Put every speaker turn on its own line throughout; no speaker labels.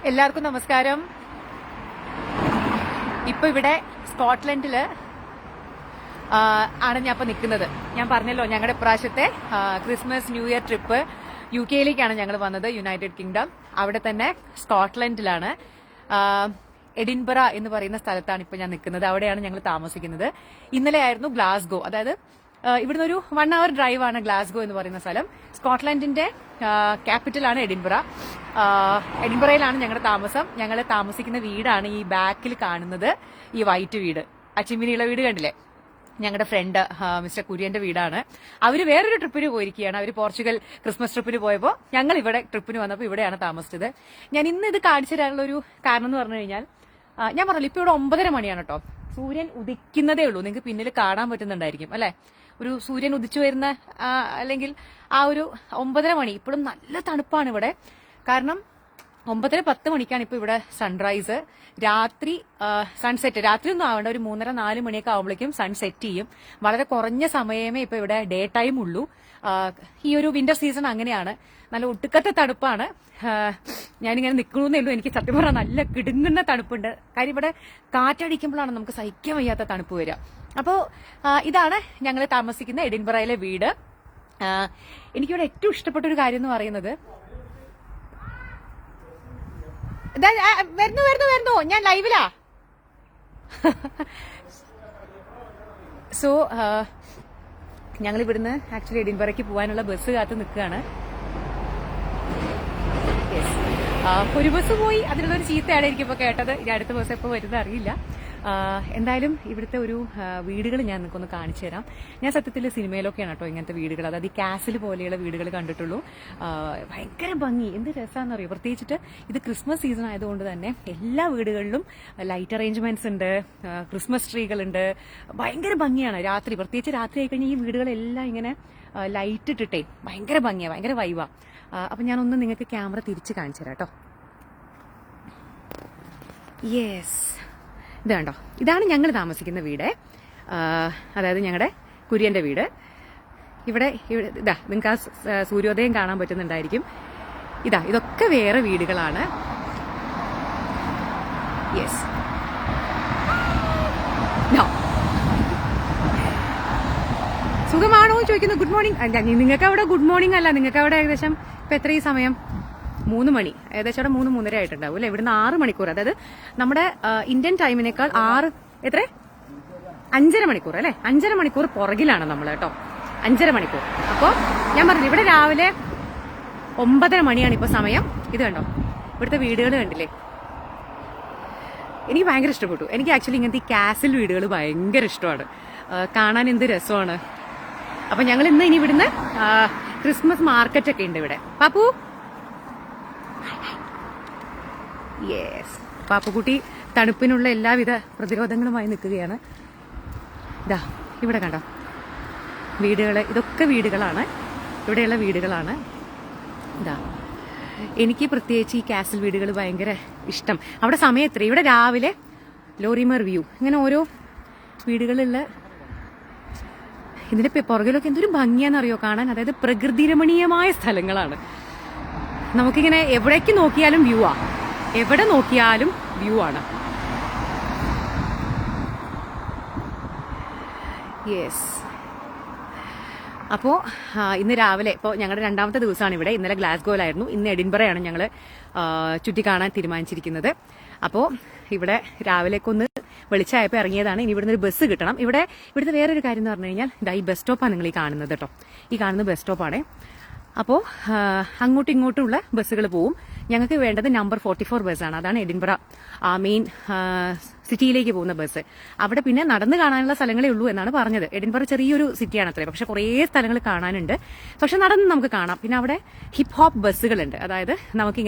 എല്ലാവർക്കും നമസ്കാരം. ഇപ്പൊ ഇവിടെ സ്കോട്ട്ലൻഡില് ആണ് ഞാൻ ഇപ്പൊ നിൽക്കുന്നത്. ഞാൻ പറഞ്ഞല്ലോ ഞങ്ങളുടെ ഇപ്രാവശ്യത്തെ ക്രിസ്മസ് ന്യൂ ഇയർ ട്രിപ്പ് UK-യിലേക്കാണ് ഞങ്ങൾ വന്നത്, യുണൈറ്റഡ് കിങ്ഡം. അവിടെ തന്നെ സ്കോട്ട്ലൻഡിലാണ്, എഡിൻബറ എന്ന് പറയുന്ന സ്ഥലത്താണ് ഇപ്പൊ ഞാൻ നിൽക്കുന്നത്. അവിടെയാണ് ഞങ്ങൾ താമസിക്കുന്നത്. ഇന്നലെ ആയിരുന്നു ഗ്ലാസ്ഗോ, അതായത് ഇവിടുന്ന് ഒരു 1 hour ഡ്രൈവാണ് ഗ്ലാസ്ഗോ എന്ന് പറയുന്ന സ്ഥലം. സ്കോട്ട്ലൻഡിന്റെ ക്യാപിറ്റലാണ് എഡിൻബറ. എഡിൻബറയിലാണ് ഞങ്ങളുടെ താമസം. ഞങ്ങൾ താമസിക്കുന്ന വീടാണ് ഈ ബാക്കിൽ കാണുന്നത്, ഈ വൈറ്റ് വീട്, അച്ചിമിനിയുള്ള വീട് കണ്ടില്ലേ, ഞങ്ങളുടെ ഫ്രണ്ട് മിസ്റ്റർ കുര്യന്റെ വീടാണ്. അവര് വേറൊരു ട്രിപ്പിന് പോയിരിക്കുകയാണ്. അവര് പോർച്ചുഗൽ ക്രിസ്മസ് ട്രിപ്പിന് പോയപ്പോൾ ഞങ്ങൾ ഇവിടെ ട്രിപ്പിന് വന്നപ്പോൾ ഇവിടെയാണ് താമസിച്ചത്. ഞാൻ ഇന്ന് ഇത് കാണിച്ചു തരാനുള്ള ഒരു കാരണം എന്ന് പറഞ്ഞു കഴിഞ്ഞാൽ, ഞാൻ പറഞ്ഞല്ലോ ഇപ്പൊ ഇവിടെ 9:30 മണിയാണ് കേട്ടോ. സൂര്യൻ ഉദിക്കുന്നതേ ഉള്ളൂ. നിങ്ങൾക്ക് പിന്നിൽ കാണാൻ പറ്റുന്നുണ്ടായിരിക്കും അല്ലെ, ഒരു സൂര്യൻ ഉദിച്ചു വരുന്ന അല്ലെങ്കിൽ ആ ഒരു 9:30 മണി. ഇപ്പോഴും നല്ല തണുപ്പാണ് ഇവിടെ. കാരണം 9:10 മണിക്കാണ് ഇപ്പൊ ഇവിടെ സൺറൈസ്. രാത്രി സൺസെറ്റ്, രാത്രി ഒന്നും ആവേണ്ട, ഒരു 3:30-4 മണിയൊക്കെ ആവുമ്പോഴേക്കും സൺസെറ്റ് ചെയ്യും. വളരെ കുറഞ്ഞ സമയമേ ഇപ്പൊ ഇവിടെ ഡേ ടൈം ഉള്ളൂ. ഈ ഒരു വിന്റർ സീസൺ അങ്ങനെയാണ്. നല്ല ഒട്ടുക്കത്തെ തണുപ്പാണ്. ഞാനിങ്ങനെ നിൽക്കണമെന്നേ ഉള്ളൂ. എനിക്ക് സത്യം പറഞ്ഞാൽ നല്ല കിടുങ്ങുന്ന തണുപ്പുണ്ട്. കാര്യം ഇവിടെ കാറ്റടിക്കുമ്പോഴാണ് നമുക്ക് സഹിക്കാൻ വയ്യാത്ത തണുപ്പ് വരിക. അപ്പോൾ ഇതാണ് ഞങ്ങൾ താമസിക്കുന്ന എഡിൻബറയിലെ വീട്. എനിക്കിവിടെ ഏറ്റവും ഇഷ്ടപ്പെട്ട ഒരു കാര്യം എന്ന് പറയുന്നത്, വരുന്നു ഞാൻ ലൈവിലാ. സോ ഞങ്ങൾ ഇവിടുന്ന് ആക്ച്വലി എഡിൻബറയ്ക്ക് പോകാനുള്ള ബസ് കാത്ത് നിൽക്കുകയാണ്. ഒരു ബസ് പോയി, അതിനുള്ളൊരു ചീത്തയാണ് എനിക്കിപ്പോ കേട്ടത്. ഇനി അടുത്ത ബസ് എപ്പോൾ വരുന്നത് അറിയില്ല. എന്തായാലും ഇവിടുത്തെ ഒരു വീടുകൾ ഞാൻ നിങ്ങൾക്കൊന്ന് കാണിച്ചു തരാം. ഞാൻ സത്യത്തിൽ സിനിമയിലൊക്കെയാണ് കേട്ടോ ഇങ്ങനത്തെ വീടുകൾ, അതായത് ഈ കാസിൽ പോലെയുള്ള വീടുകൾ കണ്ടിട്ടുള്ളൂ. ഭയങ്കര ഭംഗി, എന്ത് രസമാണെന്നറിയോ. പ്രത്യേകിച്ചിട്ട് ഇത് ക്രിസ്മസ് സീസൺ ആയതുകൊണ്ട് തന്നെ എല്ലാ വീടുകളിലും ലൈറ്റ് അറേഞ്ച്മെന്റ്സ് ഉണ്ട്, ക്രിസ്മസ് ട്രീകളുണ്ട്. ഭയങ്കര ഭംഗിയാണ് രാത്രി, പ്രത്യേകിച്ച് രാത്രി ആയിക്കഴിഞ്ഞാൽ ഈ വീടുകളെല്ലാം ഇങ്ങനെ ലൈറ്റ് ഇട്ടിട്ടേ ഭയങ്കര ഭംഗിയാണ്, ഭയങ്കര വൈബാ. അപ്പൊ ഞാനൊന്ന് നിങ്ങൾക്ക് ക്യാമറ തിരിച്ച് കാണിച്ചു തരാം കേട്ടോ. യെസ്, ഇത് കണ്ടോ, ഇതാണ് ഞങ്ങൾ താമസിക്കുന്ന വീട്. അതായത് ഞങ്ങളുടെ കുര്യന്റെ വീട്. ഇവിടെ ഇതാ നിങ്ങൾക്ക് ആ സൂര്യോദയം കാണാൻ പറ്റുന്നുണ്ടായിരിക്കും. ഇതൊക്കെ വേറെ വീടുകളാണ്. യെസ്, സുഖമാണോ ചോദിക്കുന്നു. Good morning. നിങ്ങൾക്ക് അവിടെ ഗുഡ് മോർണിംഗ് അല്ല, നിങ്ങൾക്ക് അവിടെ ഏകദേശം ഇപ്പൊ എത്ര ഈ സമയം? 3 മണി, ഏകദേശം അവിടെ 3-3:30 ആയിട്ടുണ്ടാവും അല്ലെ. ഇവിടുന്ന് 6 മണിക്കൂർ, അതായത് നമ്മുടെ ഇന്ത്യൻ ടൈമിനേക്കാൾ 5.5 മണിക്കൂർ അല്ലെ, 5.5 മണിക്കൂർ പുറകിലാണ് നമ്മൾ കേട്ടോ. 5.5 മണിക്കൂർ. അപ്പോ ഞാൻ പറഞ്ഞു ഇവിടെ രാവിലെ 9:30 മണിയാണ് ഇപ്പൊ സമയം. ഇത് കണ്ടോ, ഇവിടുത്തെ വീടുകൾ കണ്ടില്ലേ, എനിക്ക് ഭയങ്കര ഇഷ്ടപ്പെട്ടു. എനിക്ക് ആക്ച്വലി ഇങ്ങനത്തെ ഈ കാസിൽ വീടുകൾ ഭയങ്കര ഇഷ്ടമാണ്, കാണാൻ എന്ത് രസമാണ്. അപ്പൊ ഞങ്ങൾ ഇന്ന് ഇനി ഇവിടുന്ന് ക്രിസ്മസ് മാർക്കറ്റ് ഒക്കെ ഉണ്ട് ഇവിടെ. പാപ്പു, യെസ്, പാപ്പുക്കുട്ടി തണുപ്പിനുള്ള എല്ലാവിധ പ്രതിരോധങ്ങളുമായി നിൽക്കുകയാണ്. ഇവിടെ കണ്ടോ വീടുകൾ, ഇതൊക്കെ വീടുകളാണ്, ഇവിടെയുള്ള വീടുകളാണ്. എനിക്ക് പ്രത്യേകിച്ച് ഈ കാസിൽ വീടുകൾ ഭയങ്കര ഇഷ്ടം. അവിടെ സമയം എത്ര, ഇവിടെ രാവിലെ ലോറിമർ വ്യൂ, ഇങ്ങനെ ഓരോ വീടുകളുള്ള ഇതിന്റെ പുറകിലൊക്കെ എന്തൊരു ഭംഗിയാണെന്നറിയോ കാണാൻ. അതായത് പ്രകൃതി രമണീയമായ സ്ഥലങ്ങളാണ്. നമുക്കിങ്ങനെ എവിടേക്ക് നോക്കിയാലും വ്യൂ ആ, എവിടെ നോക്കിയാലും വ്യൂ ആണ്. യെസ്. അപ്പോൾ ഇന്ന് രാവിലെ, ഇപ്പോൾ ഞങ്ങളുടെ 2ാമത്തെ ദിവസമാണ് ഇവിടെ. ഇന്നലെ ഗ്ലാസ്ഗോയിലായിരുന്നു, ഇന്ന് എഡിൻബറയാണ് ഞങ്ങൾ ചുറ്റിക്കാണാൻ തീരുമാനിച്ചിരിക്കുന്നത്. അപ്പോൾ ഇവിടെ രാവിലേക്കൊന്ന് വെളിച്ചമായപ്പോൾ ഇറങ്ങിയതാണ്. ഇനി ഇവിടുന്ന് ഒരു ബസ് കിട്ടണം. ഇവിടുത്തെ വേറൊരു കാര്യം എന്ന് പറഞ്ഞു കഴിഞ്ഞാൽ, ഈ ബസ് സ്റ്റോപ്പാണ് നിങ്ങൾ ഈ കാണുന്നത് കേട്ടോ. ഈ കാണുന്ന ബസ് സ്റ്റോപ്പാണ്. അപ്പോൾ അങ്ങോട്ടും ഇങ്ങോട്ടുമുള്ള ബസ്സുകൾ പോവും. ഞങ്ങൾക്ക് വേണ്ടത് നമ്പർ 44 ബസ്സാണ്. അതാണ് എഡിൻബറ മെയിൻ സിറ്റിയിലേക്ക് പോകുന്ന ബസ്. അവിടെ പിന്നെ നടന്ന് കാണാനുള്ള സ്ഥലങ്ങളേ ഉള്ളൂ എന്നാണ് പറഞ്ഞത്. എഡിൻബറ ചെറിയൊരു സിറ്റിയാണ് അത്രേ, പക്ഷെ കുറേ സ്ഥലങ്ങൾ കാണാനുണ്ട്. പക്ഷെ നടന്ന് നമുക്ക് കാണാം. പിന്നെ അവിടെ ഹിപ്പ് ഹോപ്പ് ബസ്സുകളുണ്ട്. അതായത്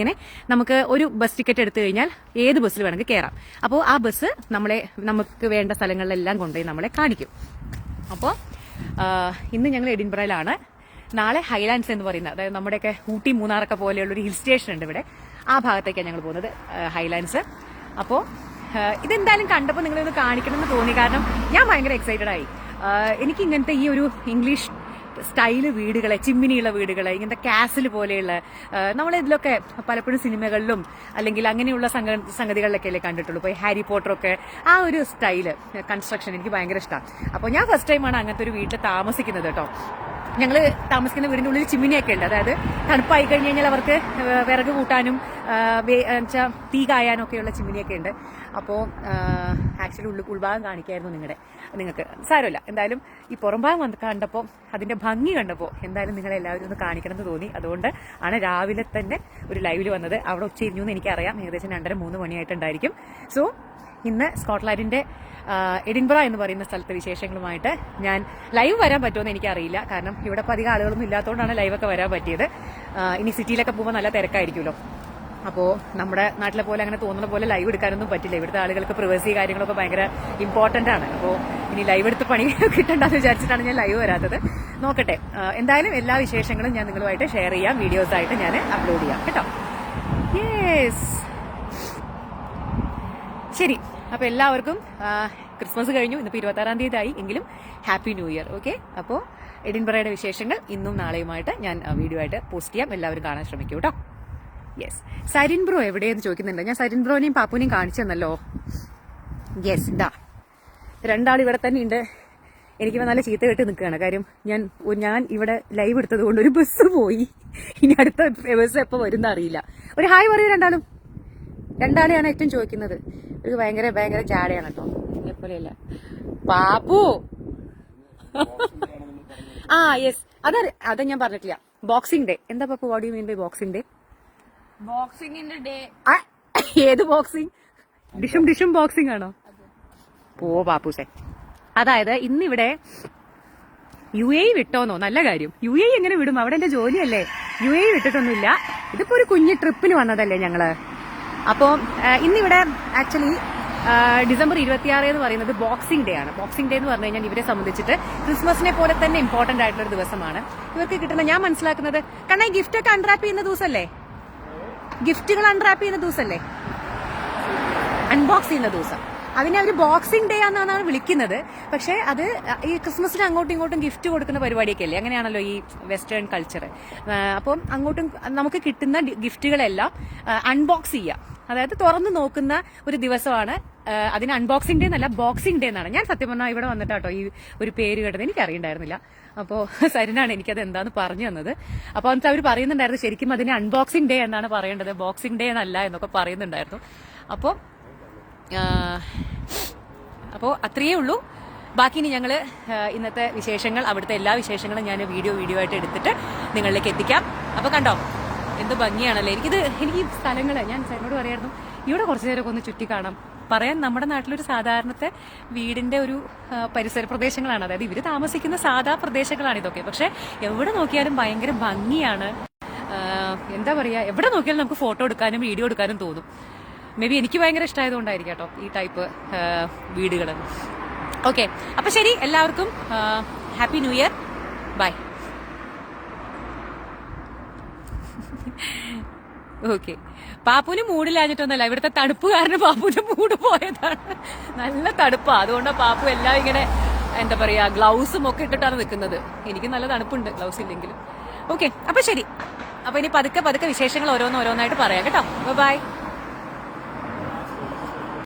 നമുക്ക് ഒരു ബസ് ടിക്കറ്റ് എടുത്തു കഴിഞ്ഞാൽ ഏത് ബസ്സിൽ വേണമെങ്കിൽ കയറാം. അപ്പോൾ ആ ബസ് നമുക്ക് വേണ്ട സ്ഥലങ്ങളിലെല്ലാം കൊണ്ടുപോയി നമ്മളെ കാണിക്കും. അപ്പോൾ ഇന്ന് ഞങ്ങൾ എഡിൻബറയിലാണ്. നാളെ ഹൈലാൻഡ്സ് എന്ന് പറയുന്നത്, അതായത് നമ്മുടെയൊക്കെ ഊട്ടി മൂന്നാറൊക്കെ പോലെയുള്ളൊരു ഹിൽ സ്റ്റേഷൻ ഉണ്ട് ഇവിടെ, ആ ഭാഗത്തേക്കാണ് ഞങ്ങൾ പോകുന്നത്, ഹൈലാൻഡ്സ്. അപ്പോൾ ഇതെന്തായാലും കണ്ടപ്പോൾ നിങ്ങളൊന്ന് കാണിക്കണം എന്ന് തോന്നി. കാരണം ഞാൻ ഭയങ്കര എക്സൈറ്റഡ് ആയി. എനിക്ക് ഇങ്ങനത്തെ ഈ ഒരു ഇംഗ്ലീഷ് സ്റ്റൈല് വീടുകളെ, ചിമ്മിനിയുള്ള വീടുകളെ, ഇങ്ങനത്തെ കാസിൽ പോലെയുള്ള നമ്മളിതിലൊക്കെ പലപ്പോഴും സിനിമകളിലും അല്ലെങ്കിൽ അങ്ങനെയുള്ള സംഗതികളിലൊക്കെ അല്ലേ കണ്ടിട്ടുള്ളൂ. ഇപ്പോൾ ഹാരി പോട്ടറൊക്കെ ആ ഒരു സ്റ്റൈല് കൺസ്ട്രക്ഷൻ എനിക്ക് ഭയങ്കര ഇഷ്ടമാണ്. അപ്പോൾ ഞാൻ ഫസ്റ്റ് ടൈമാണ് അങ്ങനത്തെ ഒരു വീട്ടിൽ താമസിക്കുന്നത് കേട്ടോ. ഞങ്ങൾ താമസിക്കുന്ന വീടിൻ്റെ ഉള്ളിൽ ചിമ്മിനിയൊക്കെ ഉണ്ട്. അതായത് തണുപ്പായി കഴിഞ്ഞ് കഴിഞ്ഞാൽ അവർക്ക് വിറക് കൂട്ടാനും വെച്ചാൽ തീ കായാനും ഒക്കെയുള്ള ചിമ്മിനിയൊക്കെ ഉണ്ട്. അപ്പോൾ ആക്ച്വലി ഉൾഭാഗം കാണിക്കായിരുന്നു നിങ്ങൾക്ക്. സാരമില്ല, എന്തായാലും ഈ പുറം ഭാഗം കണ്ടപ്പോൾ അതിൻ്റെ ഭംഗി കണ്ടപ്പോൾ എന്തായാലും നിങ്ങളെല്ലാവരും ഒന്ന് കാണിക്കണമെന്ന് തോന്നി. അതുകൊണ്ട് ആണ് രാവിലെ തന്നെ ഒരു ലൈവിൽ വന്നത്. അവിടെ ഉച്ചയിരിഞ്ഞു എന്ന് എനിക്കറിയാം, ഏകദേശം 2:30-3 മണിയായിട്ടുണ്ടായിരിക്കും. സോ ഇന്ന് സ്കോട്ട്ലാൻഡിൻ്റെ എഡിൻബറ എന്ന് പറയുന്ന സ്ഥലത്തെ വിശേഷങ്ങളുമായിട്ട് ഞാൻ ലൈവ് വരാൻ പറ്റുമെന്ന് എനിക്കറിയില്ല. കാരണം ഇവിടെ ഇപ്പോൾ അധികം ആളുകളൊന്നും ഇല്ലാത്തതുകൊണ്ടാണ് ലൈവൊക്കെ വരാൻ പറ്റിയത്. ഇനി സിറ്റിയിലൊക്കെ പോകുമ്പോൾ നല്ല തിരക്കായിരിക്കുമല്ലോ. അപ്പോൾ നമ്മുടെ നാട്ടിലെ പോലെ അങ്ങനെ തോന്നുന്ന പോലെ ലൈവ് എടുക്കാനൊന്നും പറ്റില്ല. ഇവിടുത്തെ ആളുകൾക്ക് പ്രിവസി കാര്യങ്ങളൊക്കെ ഭയങ്കര ഇമ്പോർട്ടൻ്റ് ആണ്. അപ്പോൾ ഇനി ലൈവ് എടുത്ത് പണി കിട്ടണ്ടെന്ന് വിചാരിച്ചിട്ടാണ് ഞാൻ ലൈവ് വരാത്തത്. നോക്കട്ടെ, എന്തായാലും എല്ലാ വിശേഷങ്ങളും ഞാൻ നിങ്ങളുമായിട്ട് ഷെയർ ചെയ്യാം, വീഡിയോസായിട്ട് ഞാൻ അപ്ലോഡ് ചെയ്യാം കേട്ടോ. യെസ്, ശരി. അപ്പോൾ എല്ലാവർക്കും ക്രിസ്മസ് കഴിഞ്ഞു, ഇന്നിപ്പോൾ 26-ാം തീയതി ആയി, എങ്കിലും ഹാപ്പി ന്യൂ ഇയർ. ഓക്കെ, അപ്പോൾ എഡിൻബറയുടെ വിശേഷങ്ങൾ ഇന്നും നാളെയുമായിട്ട് ഞാൻ വീഡിയോ ആയിട്ട് പോസ്റ്റ് ചെയ്യാം. എല്ലാവരും കാണാൻ ശ്രമിക്കൂ കേട്ടോ. യെസ്, സരിൻ ബ്രോ എവിടെയെന്ന് ചോദിക്കുന്നുണ്ട്. ഞാൻ സരിൻ ബ്രോനെയും പാപ്പുനെയും കാണിച്ചു തന്നല്ലോ. യെസ്, ഇതാ രണ്ടാൾ ഇവിടെ തന്നെ ഉണ്ട്. എനിക്ക് നല്ല ചീത്ത കേട്ട് നിൽക്കുകയാണ്. കാര്യം ഞാൻ ഇവിടെ ലൈവ് എടുത്തത് കൊണ്ട് ഒരു ബസ് പോയി. ഇനി അടുത്ത ബസ് എപ്പോൾ വരുന്ന അറിയില്ല. ഒരു ഹായ് പറയൂ രണ്ടാളും. രണ്ടാളെയാണ് ഏറ്റവും ചോദിക്കുന്നത്. ഒരു ഭയങ്കര ജാടയാണ് കേട്ടോ, എപ്പോലെയല്ല. പാപ്പു യെസ്, അത് ഞാൻ പറഞ്ഞിട്ടില്ല. ബോക്സിംഗ് ഡേ എന്താ Pappu? What you mean by boxing day?
ബോക്സിംഗിന്റെ ഡേ.
ഏത് ബോക്സിംഗ്? ഡിഷും ബോക്സിംഗ് ആണോ? ഓ പാപ്പൂസെ, അതായത് ഇന്നിവിടെ UAE വിട്ടോന്നോ? നല്ല കാര്യം. UAE എങ്ങനെ വിടും? അവിടെ എന്റെ ജോലിയല്ലേ. UAE വിട്ടിട്ടൊന്നുമില്ല. ഇതിപ്പോ ഒരു കുഞ്ഞ് ട്രിപ്പിന് വന്നതല്ലേ ഞങ്ങള്. അപ്പോൾ ഇന്നിവിടെ ആക്ച്വലി ഡിസംബർ 26 എന്ന് പറയുന്നത് ബോക്സിംഗ് ഡേ ആണ്. ബോക്സിംഗ് ഡേ എന്ന് പറഞ്ഞു കഴിഞ്ഞാൽ ഇവരെ സംബന്ധിച്ചിട്ട് ക്രിസ്മസിനെ പോലെ തന്നെ ഇമ്പോർട്ടന്റ് ആയിട്ടുള്ള ഒരു ദിവസമാണ്. ഇവർക്ക് കിട്ടുന്ന, ഞാൻ മനസ്സിലാക്കുന്നത്, കാരണം ഈ ഗിഫ്റ്റ് ഒക്കെ അൺറാപ്പ് ചെയ്യുന്ന ദിവസമല്ലേ, ഗിഫ്റ്റുകൾ അൺറാപ്പ് ചെയ്യുന്ന ദിവസമല്ലേ, അൺബോക്സ് ചെയ്യുന്ന ദിവസം. അതിനെ അവർ ബോക്സിംഗ് ഡേ എന്നാണ് വിളിക്കുന്നത്. പക്ഷേ അത് ഈ ക്രിസ്മസിന് അങ്ങോട്ടും ഇങ്ങോട്ടും ഗിഫ്റ്റ് കൊടുക്കുന്ന പരിപാടിയൊക്കെ അല്ലേ, അങ്ങനെയാണല്ലോ ഈ വെസ്റ്റേൺ കൾച്ചർ. അപ്പം അങ്ങോട്ടും നമുക്ക് കിട്ടുന്ന ഗിഫ്റ്റുകളെല്ലാം അൺബോക്സ് ചെയ്യുക, അതായത് തുറന്നു നോക്കുന്ന ഒരു ദിവസമാണ്. അതിന് അൺബോക്സിംഗ് ഡേ എന്നല്ല, ബോക്സിംഗ് ഡേ എന്നാണ്. ഞാൻ സത്യം പറഞ്ഞാൽ ഇവിടെ വന്നിട്ടാട്ടോ ഈ ഒരു പേര് കേട്ടത്, എനിക്ക് അറിയണ്ടായിരുന്നില്ല. അപ്പോൾ സരിനാണ് എനിക്കത് എന്താന്ന് പറഞ്ഞു തന്നത്. അപ്പോൾ എന്നിട്ട് അവർ പറയുന്നുണ്ടായിരുന്നു ശരിക്കും അതിന് അൺബോക്സിംഗ് ഡേ എന്നാണ് പറയേണ്ടത്, ബോക്സിംഗ് ഡേ എന്നല്ല എന്നൊക്കെ പറയുന്നുണ്ടായിരുന്നു. അപ്പോൾ അത്രയേ ഉള്ളൂ. ബാക്കി ഇനി ഞങ്ങൾ ഇന്നത്തെ വിശേഷങ്ങൾ, അവിടുത്തെ എല്ലാ വിശേഷങ്ങളും ഞാൻ വീഡിയോ ആയിട്ട് എടുത്തിട്ട് നിങ്ങളിലേക്ക് എത്തിക്കാം. അപ്പോൾ കണ്ടോ എന്ത് ഭംഗിയാണല്ലേ. എനിക്ക് ഈ സ്ഥലങ്ങൾ ഞാൻ സാറിനോട് പറയായിരുന്നു, ഇവിടെ കുറച്ചു നേരമൊക്കെ ഒന്ന് ചുറ്റി കാണാം. പറയാൻ നമ്മുടെ നാട്ടിലൊരു സാധാരണത്തെ വീടിന്റെ ഒരു പരിസര പ്രദേശങ്ങളാണ്, അതായത് ഇവർ താമസിക്കുന്ന സാധാ പ്രദേശങ്ങളാണ് ഇതൊക്കെ. പക്ഷെ എവിടെ നോക്കിയാലും ഭയങ്കര ഭംഗിയാണ്. എന്താ പറയുക, എവിടെ നോക്കിയാലും നമുക്ക് ഫോട്ടോ എടുക്കാനും വീഡിയോ എടുക്കാനും തോന്നും. മേ ബി എനിക്ക് ഭയങ്കര ഇഷ്ടമായതുകൊണ്ടായിരിക്കും കേട്ടോ ഈ ടൈപ്പ് വീടുകൾ. ഓക്കെ, അപ്പൊ ശരി, എല്ലാവർക്കും happy new year. Bye. Okay, പാപ്പുവിന് മൂടില്ലാഞ്ഞിട്ടൊന്നല്ല, ഇവിടുത്തെ തണുപ്പ് കാരണം പാപ്പുവിന്റെ മൂട് പോയതാണ്. നല്ല തണുപ്പാ, അതുകൊണ്ടാണ് പാപ്പു എല്ലാം ഇങ്ങനെ എന്താ പറയാ ഗ്ലൗസും ഒക്കെ ഇട്ടിട്ടാണ് നിൽക്കുന്നത്. എനിക്ക് നല്ല തണുപ്പുണ്ട് ഗ്ലൗസ് ഇല്ലെങ്കിലും. ഓക്കെ, അപ്പൊ ശരി. അപ്പൊ ഇനി പതുക്കെ വിശേഷങ്ങൾ ഓരോന്നായിട്ട് പറയാം കേട്ടോ. ബൈ.